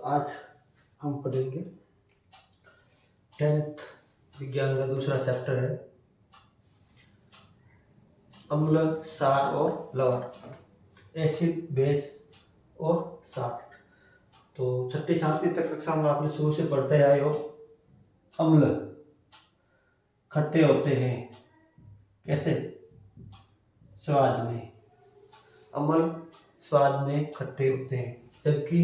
आज हम पढ़ेंगे 10th विज्ञान का दूसरा चैप्टर है अम्ल, क्षार और लवण, एसिड, बेस और साल्ट। तो छठी सातवीं तक कक्षा में आपने शुरू से पढ़ते आए हो। अम्ल खट्टे होते हैं, कैसे? स्वाद में। अम्ल स्वाद में खट्टे होते हैं, जबकि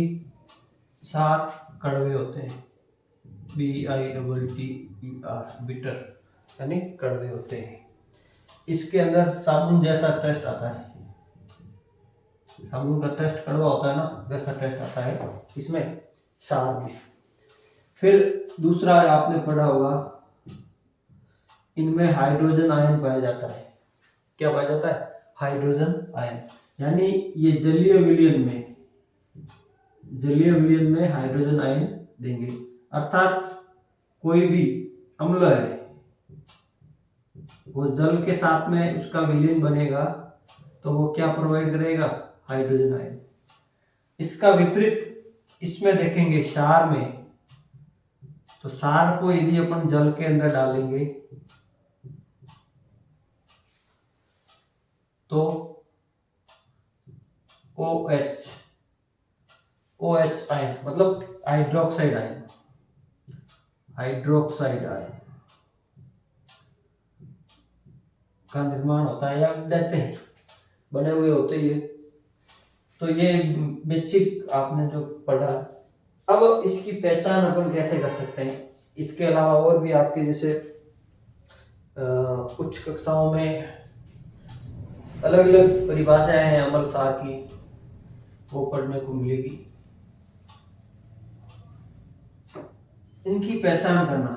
क्षार कड़वे होते हैं। BITTER, बिटर, यानी कड़वे होते हैं। इसके अंदर साबुन जैसा टेस्ट आता है। साबुन का टेस्ट कड़वा होता है ना, वैसा टेस्ट आता है इसमें, क्षार में। फिर दूसरा आपने पढ़ा होगा, इनमें हाइड्रोजन आयन पाया जाता है। क्या पाया जाता है? हाइड्रोजन आयन, यानी ये जलीय विलयन में हाइड्रोजन आयन देंगे। अर्थात कोई भी अम्ल है वो जल के साथ में उसका विलयन बनेगा तो वो क्या प्रोवाइड करेगा? Hydrogen ion. इसका विपरीत इसमें देखेंगे क्षार में, तो क्षार को यदि अपन जल के अंदर डालेंगे तो OH आयन, मतलब हाइड्रोक्साइड आयन का निर्माण होता है, या देते हैं, बने हुए होते हैं। तो ये बेसिक आपने जो पढ़ा। अब इसकी पहचान अपन कैसे कर सकते हैं? इसके अलावा और भी आपके जैसे कुछ कक्षाओं में अलग अलग परिभाषाएं हैं अम्ल क्षार की, वो पढ़ने को मिलेगी। इनकी पहचान करना,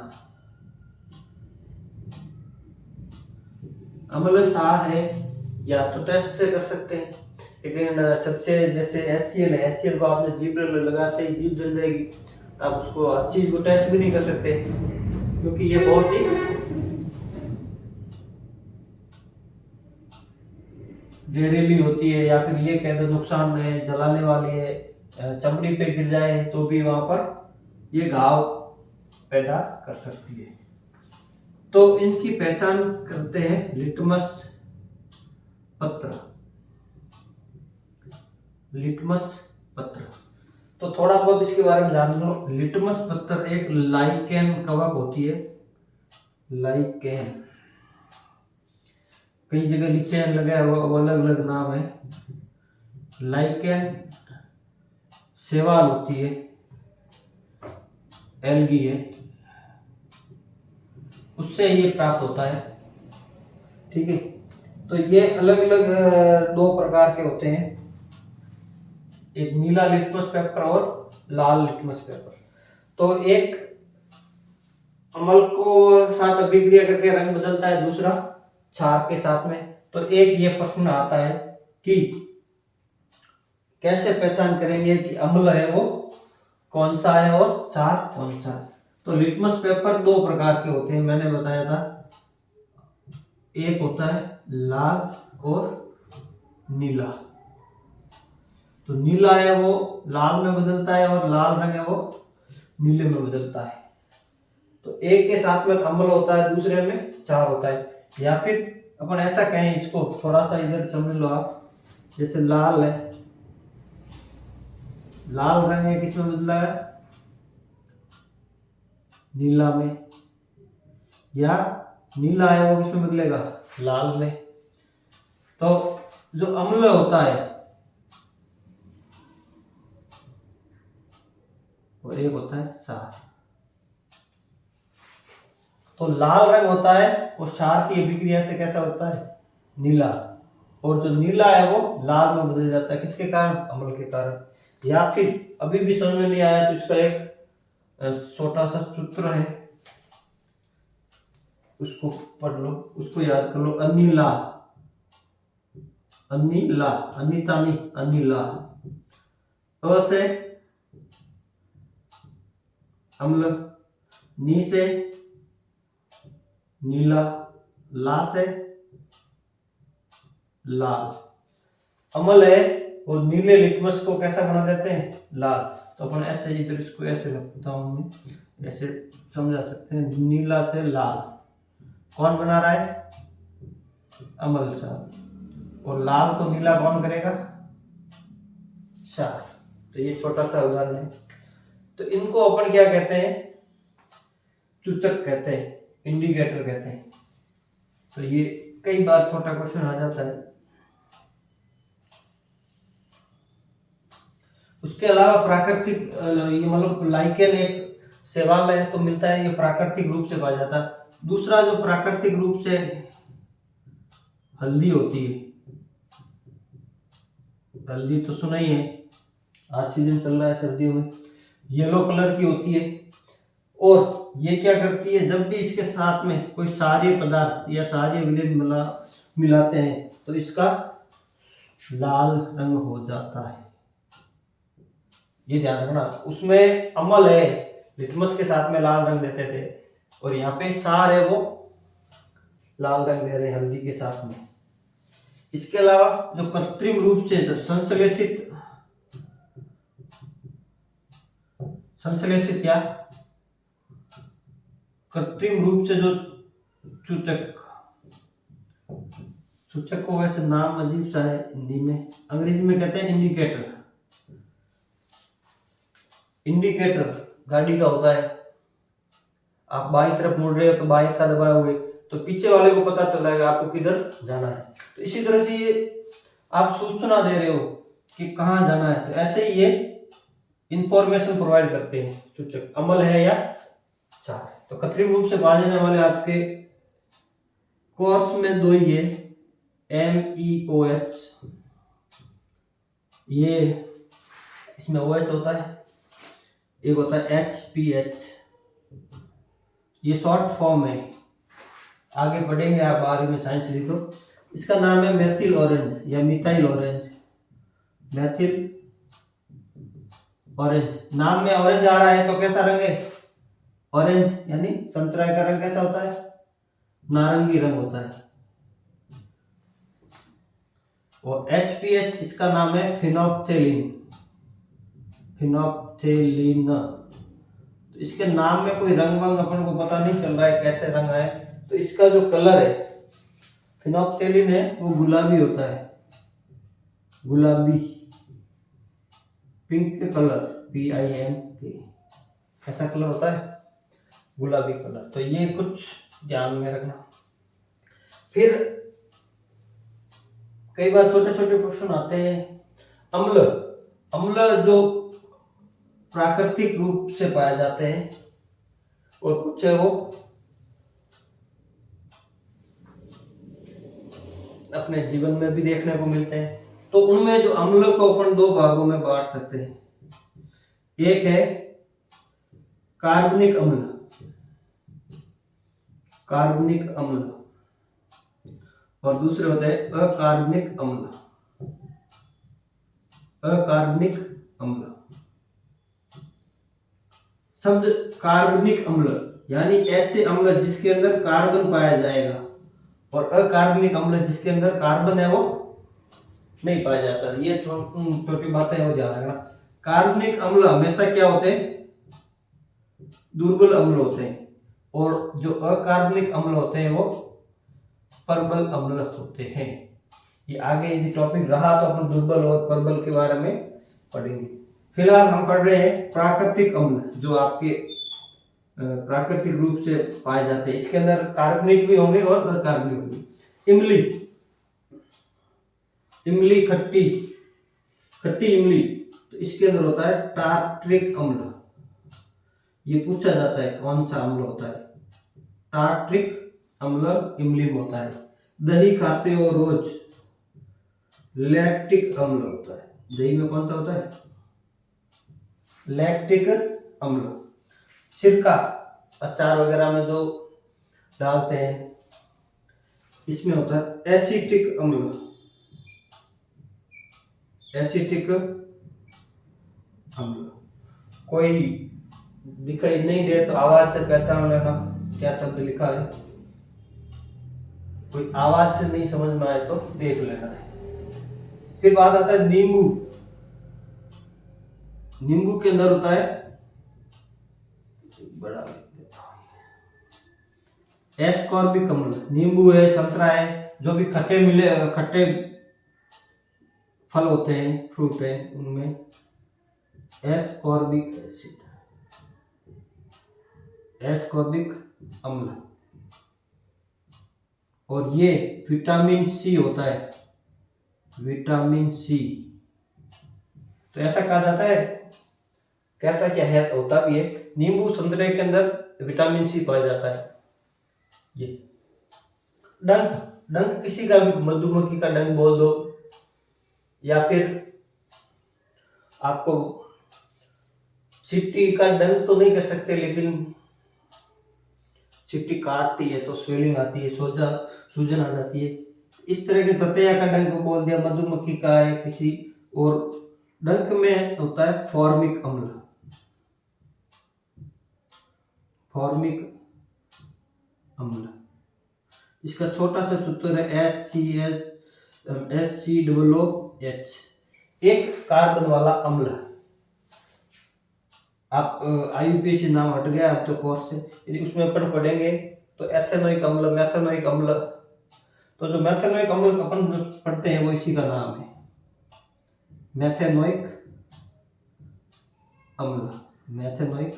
अम्ल क्षार है या तो टेस्ट से कर सकते हैं, लेकिन सबसे जैसे HCl है, HCl को आपने जीभ लगाते ही जीभ जल जाएगी, तो आप उसको हर चीज को टेस्ट भी नहीं कर सकते, क्योंकि ये बहुत ही जहरीली होती है, या फिर ये कह दो नुकसान है, जलाने वाली है, चमड़ी पे गिर जाए तो भी वहां पर ये घाव पैदा कर सकती है। तो इनकी पहचान करते हैं लिटमस पत्र। तो थोड़ा बहुत इसके बारे में जान लो। लिटमस पत्र एक लाइकेन कवक होती है। लाइकेन, कई जगह लिचेन लगा है, वो अलग अलग नाम है। लाइकेन शैवाल होती है, एल्गी है, उससे ये प्राप्त होता है। ठीक है, तो ये अलग अलग दो प्रकार के होते हैं, एक नीला लिटमस पेपर और लाल लिटमस पेपर। तो एक अम्ल को साथ अभिक्रिया करके रंग बदलता है, दूसरा क्षार के साथ में। तो एक ये प्रश्न आता है कि कैसे पहचान करेंगे कि अम्ल है वो कौन सा है और क्षार कौन सा है? तो लिटमस पेपर दो प्रकार के होते हैं, मैंने बताया था। एक होता है लाल और नीला। तो नीला है वो लाल में बदलता है और लाल रंग है वो नीले में बदलता है। तो एक के साथ में अम्ल होता है, दूसरे में क्षार होता है। या फिर अपन ऐसा कहें, इसको थोड़ा सा इधर समझ लो आप, जैसे लाल है, लाल रंग है, किसमें बदला है? नीला में। या नीला है वो किसमें बदलेगा? लाल में। तो जो अम्ल होता है वो एक होता है क्षार। तो लाल रंग होता है वो क्षार की अभिक्रिया से कैसा होता है? नीला। और जो नीला है वो लाल में बदल जाता है, किसके कारण? अम्ल के कारण। या फिर अभी भी समझ में नहीं आया तो इसका एक छोटा सा सूत्र है, उसको पढ़ लो, उसको याद कर लो। अनिला, अनिता नहीं, अनिला। अ से अम्ल, नी से नीला, ला से लाल। अम्ल है वो नीले लिटमस को कैसा बना देते हैं? लाल। तो अपन ऐसे इधर इसको ऐसे रखता हूँ मैं, ऐसे समझा सकते हैं। नीला से लाल कौन बना रहा है? अमल साहब। और लाल को नीला कौन करेगा? क्षार। तो ये छोटा सा उदाहरण है। तो इनको अपन क्या कहते हैं? सूचक कहते हैं, इंडिकेटर कहते हैं। तो ये कई बार छोटा क्वेश्चन आ जाता है। उसके अलावा प्राकृतिक, ये मतलब लाइकेन एक शैवाल है तो मिलता है, ये प्राकृतिक रूप से पाया जाता है। दूसरा जो प्राकृतिक रूप से हल्दी होती है, हल्दी तो सुना ही है, आज सीजन चल रहा है सर्दियों में, येलो कलर की होती है। और ये क्या करती है, जब भी इसके साथ में कोई क्षारीय पदार्थ या क्षारीय विलेन मिलाते हैं तो इसका लाल रंग हो जाता है। ये ध्यान रखना। उसमें अम्ल है, लिटमस के साथ में लाल रंग देते थे, और यहाँ पे क्षार है वो लाल रंग दे रहे हैं हल्दी के साथ में। इसके अलावा जो कृत्रिम रूप से संश्लेषित या कृत्रिम रूप से जो सूचक को, वैसे नाम अजीब सा है हिंदी में, अंग्रेजी में कहते हैं इंडिकेटर। इंडिकेटर गाड़ी का होता है, आप बाईं तरफ मुड़ रहे हो तो बाइक का दबाए हुए तो पीछे वाले को पता चल जाएगा आपको किधर जाना है। तो इसी तरह से ये आप सूचना दे रहे हो कि कहाँ जाना है, तो ऐसे ही ये इंफॉर्मेशन प्रोवाइड करते हैं सूचक, अम्ल है या क्षार। तो कृत्रिम रूप से पाए जाने वाले आपके कोर्स में दो ही है, MEOH, ये इसमें OH होता है, एक होता है HPH, ये शॉर्ट फॉर्म है, आगे पढ़ेंगे आप 12वीं में साइंस ली तो। इसका नाम है मेथिल ऑरेंज या मिथाइल ऑरेंज, मेथिल ऑरेंज। नाम में ऑरेंज आ रहा है तो कैसा रंग है? ऑरेंज, यानी संतरा का रंग कैसा होता है? नारंगी रंग होता है। और HPH इसका नाम है फिनोप्थेलिन, फिनोप्थेलिन। तो इसके नाम में कोई रंग वंग अपन को पता नहीं चल रहा है कैसे रंग है। तो इसका जो कलर है फिनोप्थेलिन है वो गुलाबी होता है, गुलाबी, पिंक कलर, PINK, ऐसा कलर होता है, गुलाबी कलर। तो ये कुछ ध्यान में रखना। फिर कई बार छोटे छोटे क्वेश्चन आते हैं। अम्ल, अम्ल जो प्राकृतिक रूप से पाए जाते हैं और कुछ है वो अपने जीवन में भी देखने को मिलते हैं। तो उनमें जो अम्ल को अपन दो भागों में बांट सकते हैं। एक है कार्बनिक अम्ल, कार्बनिक अम्ल, और दूसरे होते हैं अकार्बनिक अम्ल, अकार्बनिक अम्ल। शब्द कार्बनिक अम्ल यानी ऐसे अम्ल जिसके अंदर कार्बन पाया जाएगा, और अकार्बनिक अम्ल जिसके अंदर कार्बन है वो नहीं पाया जाता। ये छोटी बातें हैं वो ध्यान रखना। कार्बनिक अम्ल हमेशा क्या होते हैं? दुर्बल अम्ल होते हैं, और जो अकार्बनिक अम्ल होते हैं वो प्रबल अम्ल होते हैं। ये आगे यदि टॉपिक रहा तो अपन दुर्बल और प्रबल के बारे में पढ़ेंगे। फिलहाल हम पढ़ रहे हैं प्राकृतिक अम्ल, जो आपके प्राकृतिक रूप से पाए जाते हैं। इसके अंदर कार्बनिक भी होंगे और अकार्बनिक होंगे। इमली, इमली खट्टी, खट्टी इमली, तो इसके अंदर होता है टार्ट्रिक अम्ल। ये पूछा जाता है कौन सा अम्ल होता है? टार्ट्रिक अम्ल इमली में होता है। दही खाते हो रोज, लैक्टिक अम्ल होता है। दही में कौन सा होता है? लैक्टिक अम्ल। सिरका, अचार वगैरह में जो डालते हैं, इसमें होता है एसिटिक अम्ल, एसिटिक अम्ल। कोई दिखाई नहीं दे तो आवाज से पहचान लेना क्या शब्द लिखा है। कोई आवाज से नहीं समझ में आए तो देख लेना है। फिर बात आता है नींबू, नींबू के अंदर होता है, बड़ा लिख देता हूं, एस्कॉर्बिक अम्ल। नींबू है, संतरा है, जो भी खट्टे मिले, खट्टे फल होते हैं, फ्रूट है, उनमें एस्कॉर्बिक एसिड, एस्कॉर्बिक अम्ल। और ये विटामिन सी होता है, विटामिन सी। तो ऐसा कहा जाता है, कहता क्या है, होता भी है, नींबू संतरे के अंदर विटामिन सी पाया जाता है। ये डंक, डंक किसी का भी, मधुमक्खी का डंक बोल दो, या फिर आपको चींटी का डंक तो नहीं कह सकते, लेकिन चींटी काटती है तो स्वेलिंग आती है, सूजन आ जाती है। इस तरह के ततैया का डंक बोल दिया, मधुमक्खी का है किसी और। डंक में होता है फॉर्मिक अम्ल, फॉर्मिक अम्ल। इसका छोटा सा सूत्र है HClOH, एक कार्बन वाला अम्ल। आप IUPAC नाम हट गया अब तो कोर्स से, यदि उसमें अपन पढ़ेंगे तो एथेनोइक अम्ल, मैथेनोइक अम्ल। तो जो मैथेनोइक अम्ल अपन जो पढ़ते हैं वो इसी का नाम है, मैथेनोइक अम्ल, मैथेनोइक।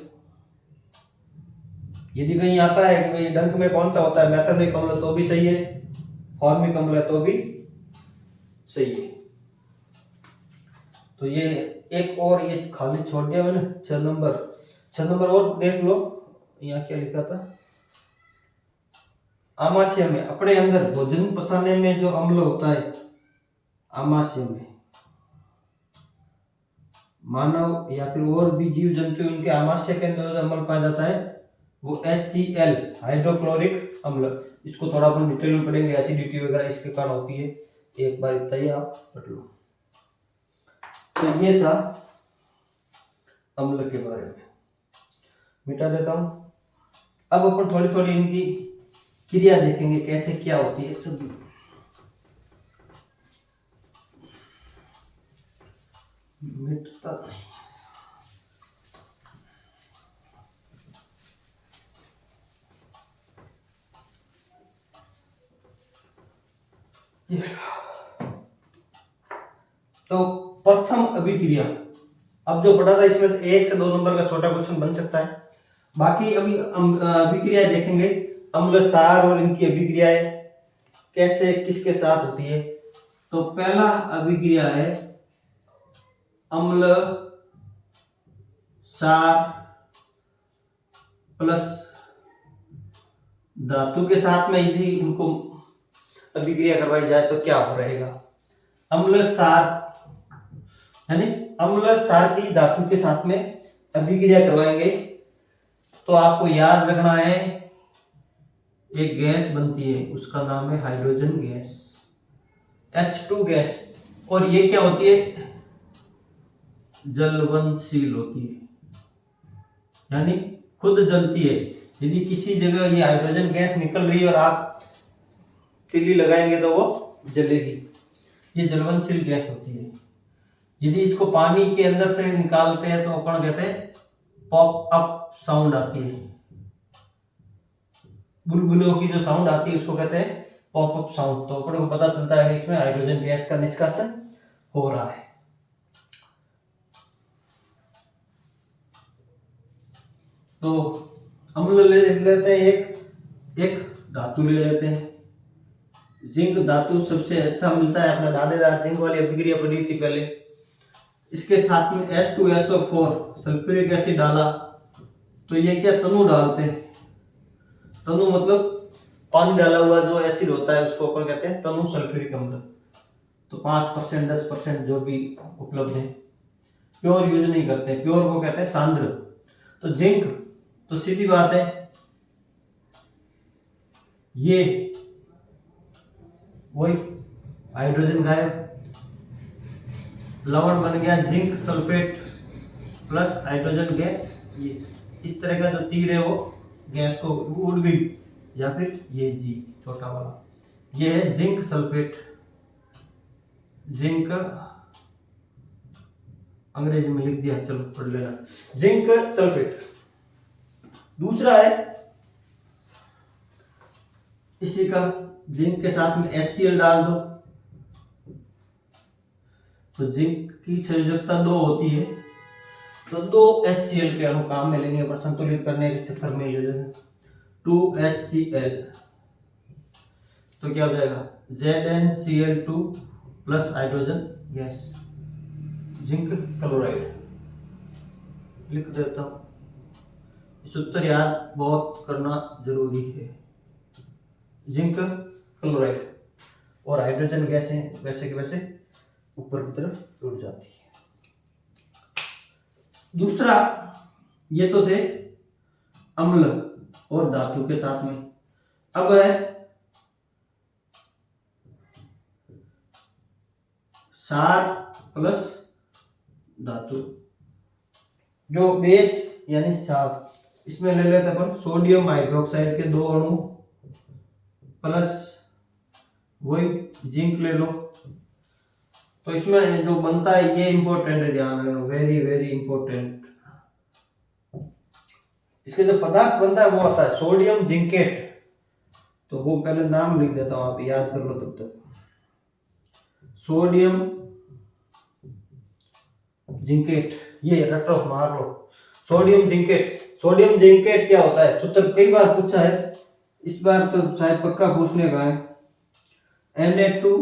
यदि कहीं आता है कि भाई डंक में कौन सा होता है, मैथेनोइक अम्ल, तो भी सही है, फॉर्मिक अम्ल है तो भी सही है। तो ये एक और ये खाली छोड़ दिया मैंने, 6 नंबर और देख लो, यहाँ क्या लिखा था। आमाशय में, अपने अंदर भोजन पचाने में जो अम्ल होता है आमाशय में, मानव या फिर और भी जीव जंतु, उनके आमाशय के अंदर जो अम्ल पाया जाता है वो HCl, हाइड्रोक्लोरिक अम्ल। इसको थोड़ा अपन डिटेल में पढ़ेंगे, एसिडिटी वगैरह इसके कारण होती है, एक बार इतना ही आप पढ़ लो। तो ये था अम्ल के बारे में, मिटा देता हूं। अब अपन थोड़ी थोड़ी इनकी क्रिया देखेंगे, कैसे क्या होती है सभी। मिटता नहीं, तो प्रथम अभिक्रिया, अब जो पढ़ा था इसमें से 1 से 2 नंबर का छोटा क्वेश्चन बन सकता है। बाकी अभी अभिक्रिया देखेंगे, अम्ल सार और इनकी अभिक्रियाएं कैसे किसके साथ होती है। तो पहला अभिक्रिया है अम्ल सार प्लस धातु के साथ में यदि इनको अभिक्रिया करवाई जाए तो क्या हो रहेगा। अम्ल सार यानी अम्ल सार की धातु के साथ में अभिक्रिया करवाएंगे तो आपको याद रखना है, एक गैस बनती है, उसका नाम है हाइड्रोजन गैस, H2 गैस। और ये क्या होती है, जलवनशील होती है, यानी खुद जलती है। यदि किसी जगह ये हाइड्रोजन गैस निकल रही है और आप तिल्ली लगाएंगे तो वो जलेगी, ये जलवनशील गैस होती है। यदि इसको पानी के अंदर से निकालते हैं तो अपन कहते हैं पॉप अप साउंड आती है, बुलबुलों की जो साउंड आती है उसको कहते हैं पॉप अप साउंड। तो अपन को पता चलता है कि इसमें हाइड्रोजन गैस का निष्कासन हो रहा है। तो अम्ल ले लेते हैं, एक धातु ले लेते हैं, जिंक धातु सबसे अच्छा मिलता है, अपना दादेदार जिंक वाली अभिक्रिया पढ़ी थी पहले। इसके साथ में H2SO4 सल्फ्यूरिक एसिड डाला, तो ये क्या तनु डालते हैं, तनु मतलब पानी डाला हुआ जो एसिड होता है उसको अपन कहते हैं तनु सल्फ्यूरिक अम्ल। तो 5% 10% जो भी उपलब्ध है, प्योर यूज नहीं करते, प्योर को कहते हैं सांद्र। तो जिंक, तो सीधी बात है ये वही हाइड्रोजन गायब, लवण बन गया zinc sulphate plus hydrogen gas. ये इस तरह का जो तीर है वो गैस को उड़ गई, या फिर ये जी छोटा वाला, ये है जिंक सल्फेट, जिंक अंग्रेजी में लिख दिया, चलो पढ़ लेना। Zinc sulphate. दूसरा है इसी का, जिंक के साथ में HCl डाल दो, तो जिंक की संयोजकता 2 होती है, तो 2 HCl के अणु काम में लेंगे पर संतुलित करने के चक्कर में ले लेंगे 2HCl, तो क्या हो जाएगा ZnCl2 plus hydrogen gas, zinc chloride. लिख देता हूं, सूत्र याद बहुत करना जरूरी है। जिंक क्लोराइड और हाइड्रोजन गैसें वैसे के वैसे ऊपर की तरफ उड़ जाती है। दूसरा, ये तो थे अम्ल और धातु के साथ में। अब है क्षार प्लस धातु, जो बेस यानी क्षार, इसमें ले लेते अपन सोडियम हाइड्रोक्साइड के 2 अणु प्लस वही जिंक ले लो, तो इसमें जो बनता है ये इंपॉर्टेंट है, ध्यान रखना, वेरी वेरी इंपॉर्टेंट। इसके जो पदार्थ बनता है वो आता है सोडियम जिंकेट, तो वो पहले नाम लिख देता हूं, आप याद कर लो तब तक। सोडियम जिंकेट, ये रटो मार लो, सोडियम जिंकेट। सोडियम जिंकेट क्या होता है, सूत्र कई बार पूछा है, इस बार तो शायद पक्का पूछने का है। Na2,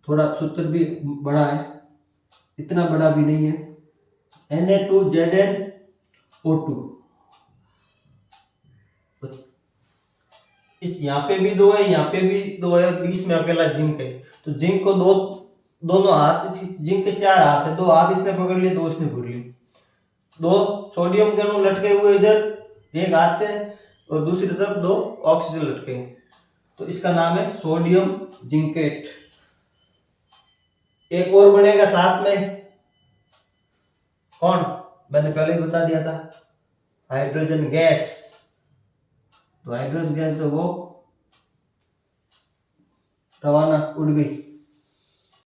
थोड़ा सूत्र भी बड़ा है, इतना बड़ा भी नहीं है, Na2ZnO2। इस यहाँ पे भी 2 है, यहाँ पे भी 2 है, बीच में अकेला जिंक है, तो जिंक को दोनों हाथ, जिंक के 4 हाथ है, 2 हाथ इसने पकड़ लिए, 2 इसने पकड़ लिए, 2 सोडियम के अणु लटके हुए इधर एक हाथ से, और दूसरी तरफ 2 ऑक्सीजन लटके हैं, तो इसका नाम है सोडियम जिंकेट। एक और बनेगा साथ में, कौन, मैंने पहले ही बता दिया था, हाइड्रोजन गैस। तो हाइड्रोजन गैस तो वो रवाना उड़ गई।